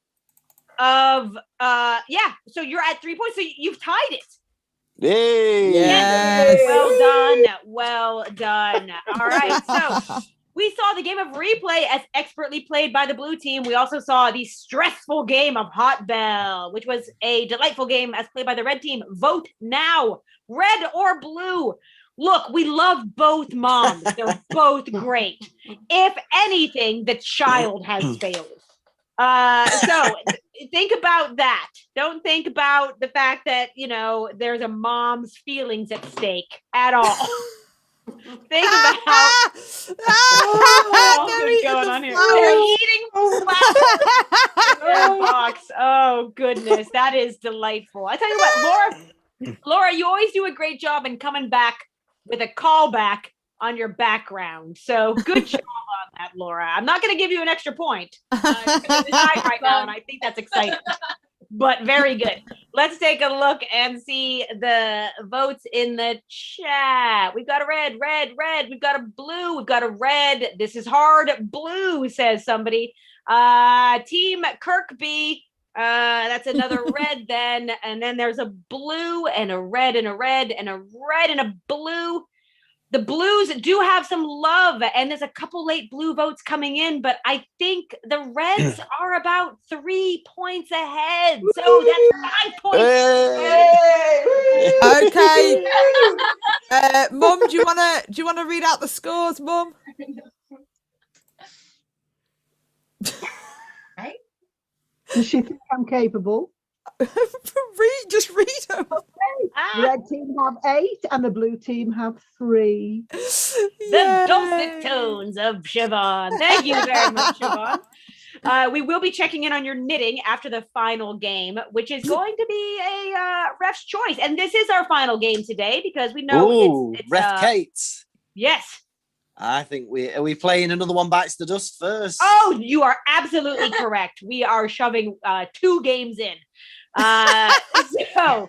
of so you're at 3 points. So you've tied it. Hey. Yes. Well done. All right. So we saw the game of replay as expertly played by the blue team. We also saw the stressful game of Hot Bell, which was a delightful game as played by the red team. Vote now, red or blue. Look, we love both moms. They're both great. If anything, the child has failed. So think about that. Don't think about the fact that, there's a mom's feelings at stake at all. Think about what's going on here. They're eating flowers. Box. Oh goodness, that is delightful. I tell you what, Laura, you always do a great job in coming back with a callback on your background. So good job on that, Laura. I'm not going to give you an extra point. You're tied right now, and I think that's exciting. But very good. Let's take a look and see the votes in the chat. We've got a red. We've got a blue. We've got a red. This is hard. Blue, says somebody. Team Kirkby. That's another red then. And then there's a blue and a red and a red and a red and a blue. The Blues do have some love, and there's a couple late blue votes coming in, but I think the Reds are about 3 points ahead. So that's 5 points. Okay. Mum, do you wanna read out the scores, Mum? Right? Does she think I'm capable? Just read them. The red team have 8 and the blue team have 3. The dulcet tones of Siobhan. Thank you very much, Siobhan. We will be checking in on your knitting after the final game, which is going to be a ref's choice. And this is our final game today because we know it's Ref Kate. Yes. I think are we playing another one bites the dust first? Oh, you are absolutely correct. We are shoving 2 games in. So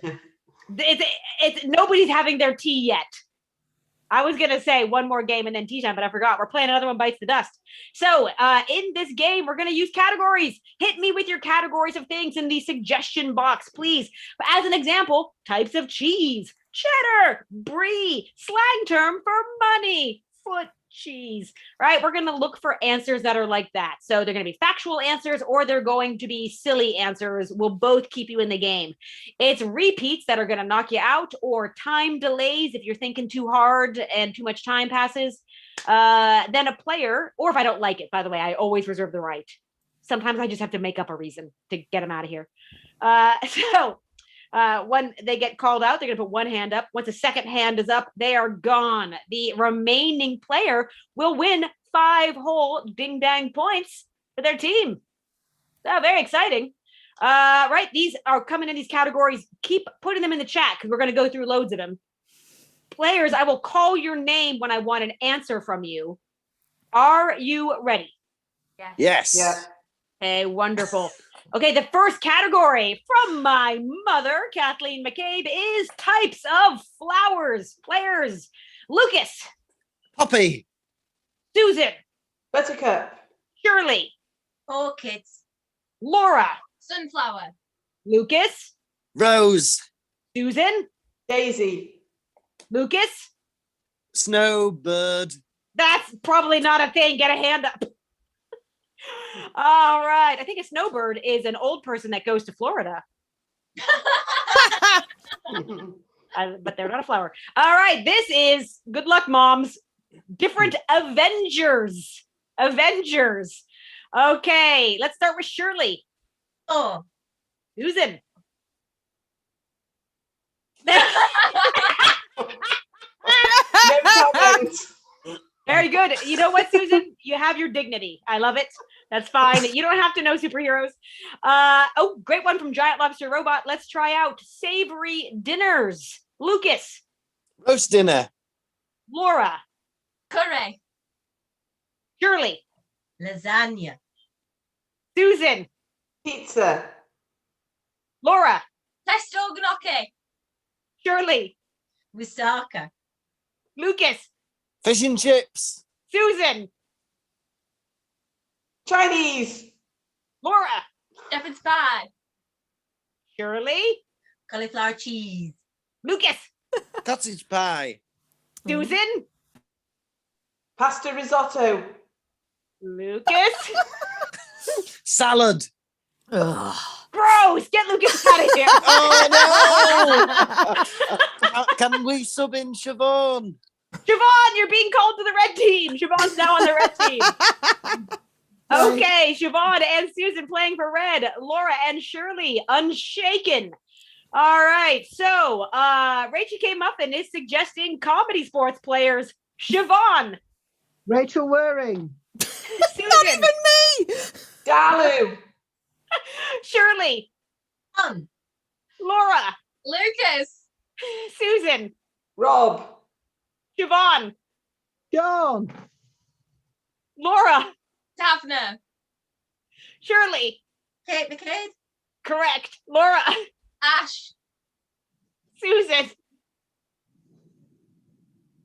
it's nobody's having their tea yet. I was gonna say one more game and then tea time, but I forgot. We're playing another one bites the dust. So in this game, we're gonna use categories. Hit me with your categories of things in the suggestion box, please. As an example, types of cheese, cheddar, brie, slang term for money, foot cheese, right? We're going to look for answers that are like that. So they're going to be factual answers or they're going to be silly answers. Will both keep you in the game. It's repeats that are going to knock you out or time delays if you're thinking too hard and too much time passes. Then a player, or if I don't like it, by the way, I always reserve the right. Sometimes I just have to make up a reason to get them out of here. When they get called out, they're going to put one hand up. Once a second hand is up, they are gone. The remaining player will win 5 whole ding-dang points for their team. So very exciting. Right, these are coming in these categories. Keep putting them in the chat because we're going to go through loads of them. Players, I will call your name when I want an answer from you. Are you ready? Yes. Yeah. Okay, wonderful. Okay, the first category from my mother, Kathleen McCabe, is types of flowers. Players, Lucas. Poppy. Susan. Buttercup. Shirley. Orchids. Laura. Sunflower. Lucas. Rose. Susan. Daisy. Lucas. Snowbird. That's probably not a thing. Get a hand up. All right. I think a snowbird is an old person that goes to Florida. But they're not a flower. All right. This is, good luck, moms, different Avengers. Avengers. Okay. Let's start with Shirley. Oh. Susan. Very good. You know what, Susan? You have your dignity. I love it. That's fine. You don't have to know superheroes. Oh, great one from Giant Lobster Robot. Let's try out savory dinners. Lucas. Roast dinner. Laura. Curry. Shirley. Lasagna. Susan. Pizza. Laura. Pesto gnocchi. Shirley. Moussaka. Lucas. Fish and chips. Susan. Chinese. Laura. Shepherd's pie. Shirley. Cauliflower cheese. Lucas. Cottage pie. Susan. Pasta risotto. Lucas. Salad. Ugh. Gross. Get Lucas out of here. Oh no! Can we sub in Siobhan? Siobhan, you're being called to the red team. Siobhan's now on the red team. Okay, Siobhan and Susan playing for red. Laura and Shirley unshaken. All right, so Rachel came up and is suggesting comedy sports players. Siobhan. Rachel Waring. Susan. Not even me. Dalu. Shirley. Laura. Lucas. Susan. Rob. Siobhan. John. Laura. Tavner. Shirley. Kate McCade. Correct. Laura. Ash. Susan.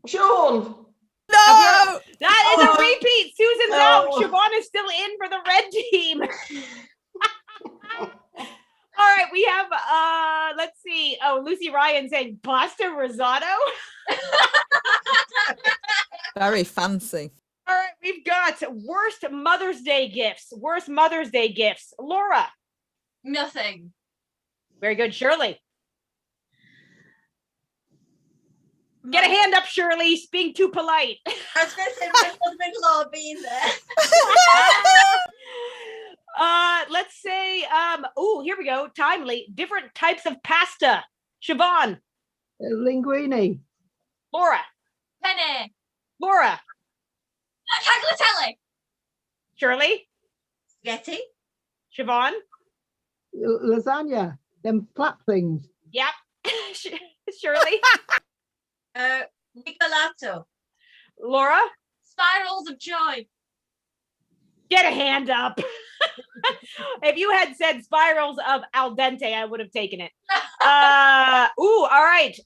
Sean. No. That is a repeat. Susan's out. No. Siobhan is still in for the red team. All right, we have let's see. Oh, Lucy Ryan saying pasta risotto. Very fancy. All right, we've got worst Mother's Day gifts. Worst Mother's Day gifts. Laura. Nothing. Very good. Shirley. Get a hand up, Shirley. Being too polite. I was going to say my mother-in-law being there. Let's say, oh, here we go. Timely. Different types of pasta. Siobhan. Linguini. Laura. Penny. Laura. Tagliatelle. Shirley. Spaghetti. Siobhan. Lasagna. Them flat things. Yep. Shirley. Rigolato. Laura. Spirals of joy. Get a hand up. If you had said spirals of al dente, I would have taken it. All right.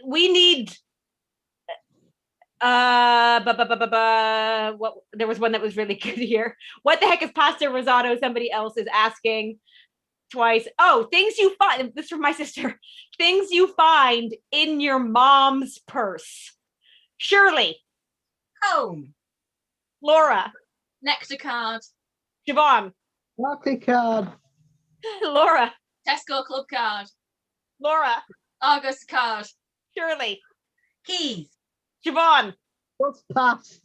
We need what there was one that was really good here. What the heck is pasta risotto? Somebody else is asking twice. Oh, things you find. This is from my sister. Things you find in your mom's purse. Shirley. Comb. Laura. Nectar card. Siobhan. Barclay card. Laura. Tesco club card. Laura. Argos card. Shirley. Keys. Siobhan. Bus pass.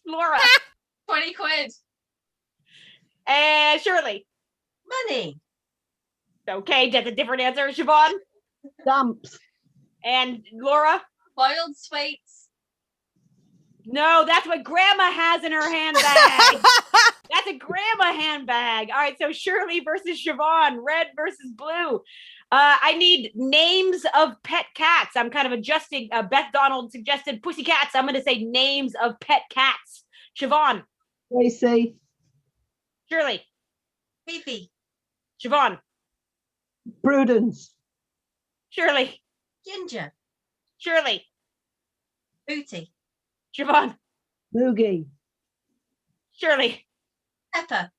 Laura. 20 quid. And Shirley. Money. Okay, that's a different answer. Siobhan. Stamps. And Laura. Boiled sweets. No, that's what Grandma has in her handbag. That's a Grandma handbag. All right, so Shirley versus Siobhan, red versus blue. I need names of pet cats. I'm kind of adjusting. Beth Donald suggested pussycats. I'm going to say names of pet cats. Siobhan. Tracy. Shirley. Fifi. Siobhan. Prudence. Shirley. Ginger. Shirley. Booty. Siobhan. Boogie. Shirley. Pepper.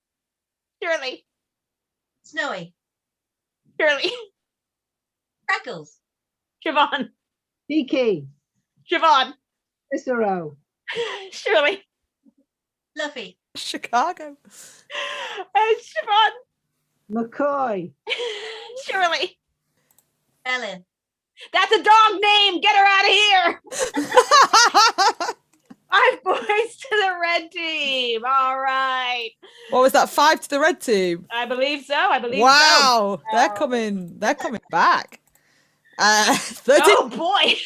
Shirley. Snowy. Shirley. Freckles. Siobhan. Tiki. Siobhan. Cicero. Shirley. Fluffy. Chicago. And Siobhan. McCoy. Shirley. Ellen. That's a dog name. Get her out of here. 5 points to the red team. All right. What was that? 5 to the red team. I believe so. I believe so. Wow, they're coming back. 13. Oh boy.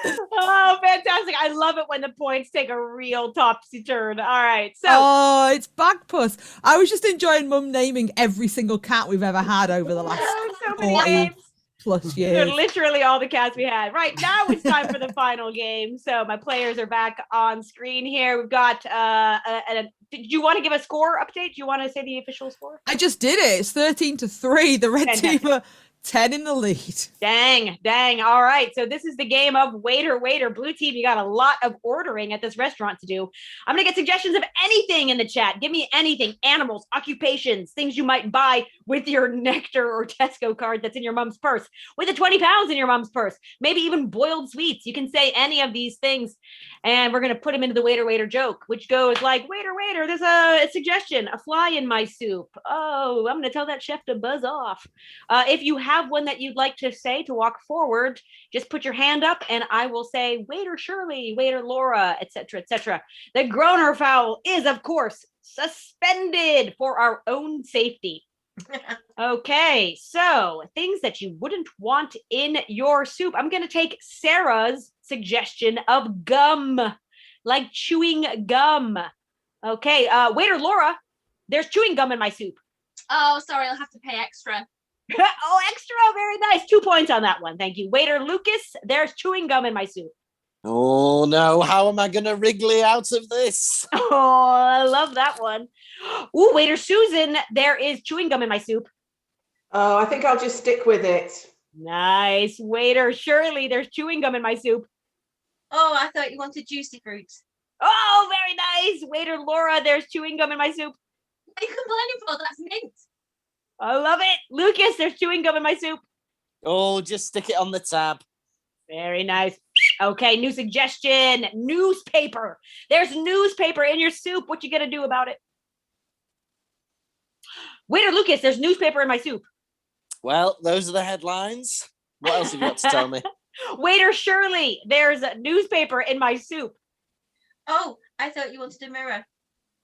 Oh, fantastic. I love it when the points take a real topsy turn. All right. So Oh, it's Bagpuss. I was just enjoying Mum naming every single cat we've ever had over the last so many 40 names. plus They're years. literally all the cats we had. Right now it's time for the final game. So my players are back on screen here. We've got did you want to give a score update? Do you want to say the official score? I just did it. It's 13-3. The red Fantastic. team are 10 in the lead. Dang. All right. So this is the game of waiter. Blue team, you got a lot of ordering at this restaurant to do. I'm going to get suggestions of anything in the chat. Give me anything. Animals, occupations, things you might buy with your Nectar or Tesco card that's in your mom's purse, with the 20 pounds in your mom's purse, maybe even boiled sweets. You can say any of these things. And we're going to put them into the waiter joke, which goes like, waiter, there's a suggestion, a fly in my soup. Oh, I'm going to tell that chef to buzz off. If you have one that you'd like to say to walk forward, just put your hand up and I will say, waiter Shirley, waiter Laura, etc., etc. The groaner fowl is, of course, suspended for our own safety. Okay, so things that you wouldn't want in your soup. I'm going to take Sarah's suggestion of gum, like chewing gum. Okay, waiter Laura, there's chewing gum in my soup. Oh, sorry, I'll have to pay extra. Oh, extra, very nice. 2 points on that one. Thank you. Waiter Lucas, there's chewing gum in my soup. Oh no, how am I gonna wriggly out of this? Oh, I love that one. Ooh, waiter Susan, there is chewing gum in my soup. Oh, I think I'll just stick with it. Nice. Waiter Shirley, there's chewing gum in my soup. Oh, I thought you wanted juicy fruits. Oh, very nice. Waiter Laura, there's chewing gum in my soup. What are you complaining for? That's mint. I love it. Lucas, there's chewing gum in my soup. Oh, just stick it on the tab. Very nice. Okay, new suggestion. Newspaper. There's newspaper in your soup. What you gonna do about it? Waiter Lucas, there's newspaper in my soup. Well, those are the headlines. What else have you got to tell me? Waiter Shirley, there's a newspaper in my soup. Oh, I thought you wanted a mirror.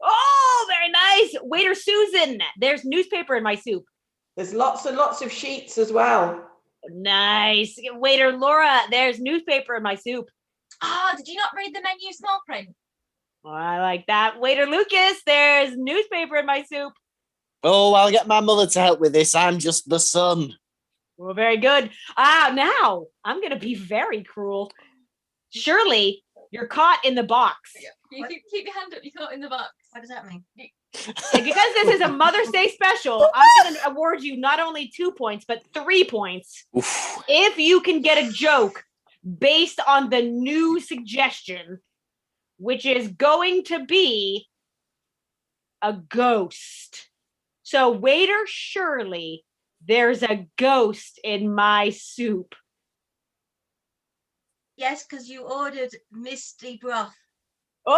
Oh, very nice. Waiter Susan, there's newspaper in my soup. There's lots and lots of sheets as well. Nice. Waiter Laura, there's newspaper in my soup. Ah, did you not read the menu small print? Oh, I like that. Waiter Lucas, there's newspaper in my soup. Oh, I'll get my mother to help with this. I'm just the son. Well, very good. Now I'm going to be very cruel. Shirley, you're caught in the box. You keep your hand up. You're caught in the box. What does that mean? And because this is a Mother's Day special, I'm going to award you not only 2 points, but 3 points. Oof. If you can get a joke based on the new suggestion, which is going to be a ghost. So, waiter Shirley, there's a ghost in my soup. Yes, because you ordered misty broth. Oi!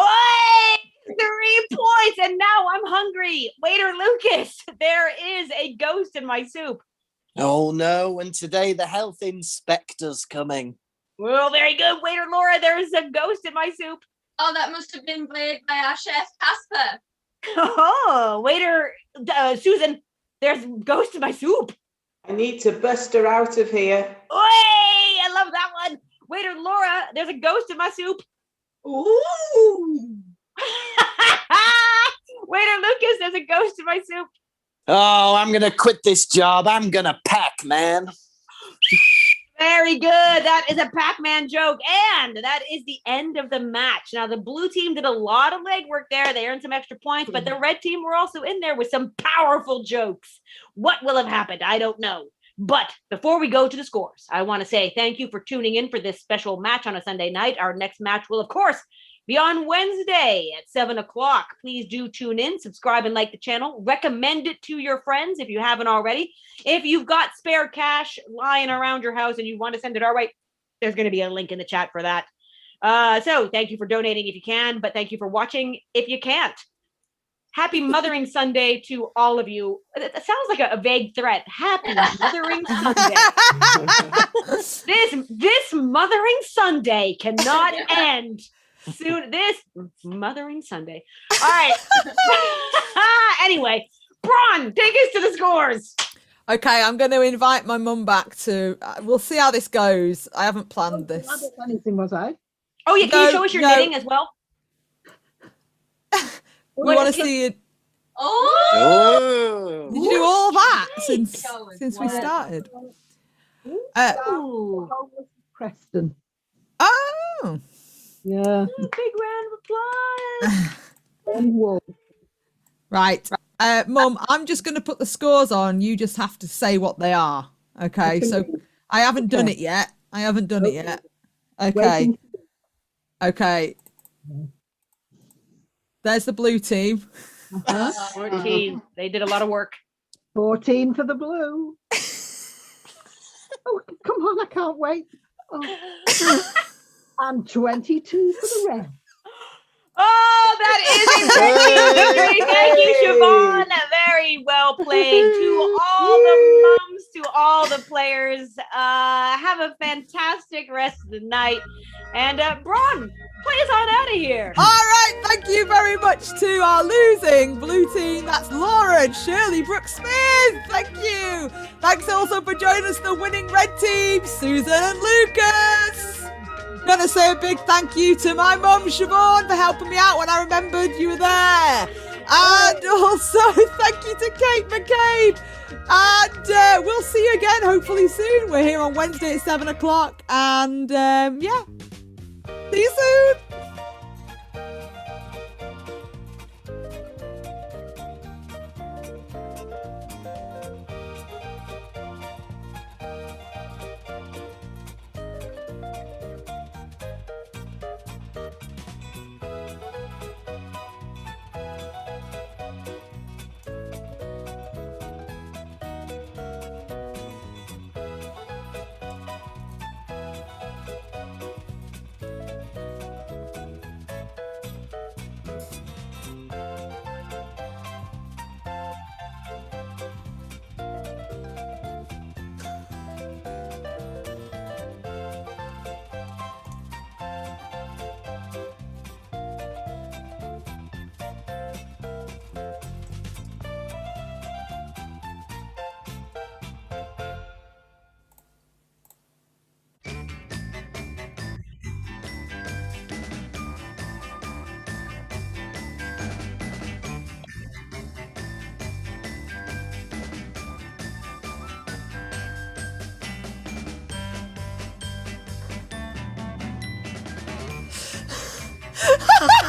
3 points, and now I'm hungry. Waiter Lucas, there is a ghost in my soup. Oh no, and today the health inspector's coming. Well, very good. Waiter Laura, there is a ghost in my soup. Oh, that must have been made by our chef, Casper. Oh, waiter Susan, there's a ghost in my soup. I need to bust her out of here. Oi! I love that one. Waiter Laura, there's a ghost in my soup. Ooh! Waiter Lucas, there's a ghost in my soup. Oh, I'm gonna quit this job. I'm gonna pack, man. Very good. That is a Pac-Man joke. And that is the end of the match. Now, the blue team did a lot of legwork there. They earned some extra points, but the red team were also in there with some powerful jokes. What will have happened? I don't know. But before we go to the scores, I want to say thank you for tuning in for this special match on a Sunday night. Our next match will, of course, be on Wednesday at 7 o'clock. Please do tune in, subscribe, and like the channel. Recommend it to your friends if you haven't already. If you've got spare cash lying around your house and you want to send it our way, there's going to be a link in the chat for that. So thank you for donating if you can, but thank you for watching if you can't. Happy Mothering Sunday to all of you. It sounds like a vague threat. Happy Mothering Sunday. This Mothering Sunday cannot end soon. This Mothering Sunday. All right. Anyway, Braun, take us to the scores. Okay, I'm going to invite my mum back to. We'll see how this goes. I haven't planned I this. don't know anything, was I? Oh yeah, can No, you show us your no. knitting as well? We want to see it. Oh, Oh. Did you do all that since Wow. we started? Ooh. Preston. Oh, Yeah. Big round of applause. And Wolf. right. Mum, I'm just going to put the scores on. You just have to say what they are. Okay. So I haven't done it yet. Okay. Waiting. Okay. There's the blue team. 14. They did a lot of work. 14 for the blue. Oh, come on, I can't wait. Oh. And 22 for the red. Oh, that is a victory. Thank you, Siobhan. Very well played. To all the mums, to all the players, have a fantastic rest of the night. And Bron, play us on out of here. All right. Thank you very much to our losing blue team. That's Laura and Shirley Brooks-Smith. Thank you. Thanks also for joining us, the winning red team, Susan and Lucas. Gonna say a big thank you to my mum, Siobhan, for helping me out when I remembered you were there. And also thank you to Kate McCabe. And we'll see you again hopefully soon. We're here on Wednesday at 7 o'clock. And yeah, see you soon. Ha ha!